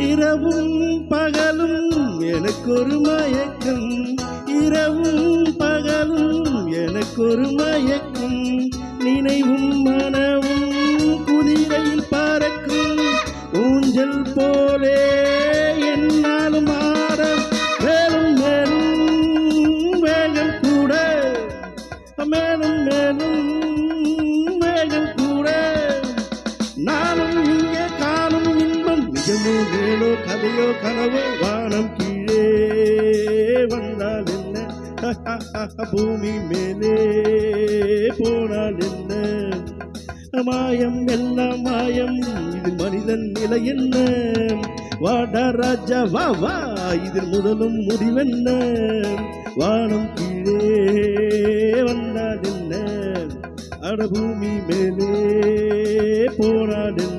இரவும் பகலும் எனக்கு ஒரு மயக்கம், இரவும் பகலும் எனக்கு ஒரு மயக்கம், நினைவும் மனவும் குதிரையில் பறக்கும் ஊஞ்சல் போலே என்னாலும் ஆட மேலும் மேலும் வேகம் கூட, மேலும் மேலும் வேகம் கூட, நானும் இங்கே காணும் இன்பம் நிஜமோ மேலோ கதையோ கனவோ, வானம் கீழே வந்தால் என்ன, பூமி மேலே போனால் என்ன, மாயம் எல்லாம் மாயம், இது மனிதன் நிலை என்ன, வாடா ராஜா வா வா, இதில் முதலும் முடிவென்ன, வானம் கீழே வந்தால் என்ன, அட பூமி மேலே போனால் என்ன.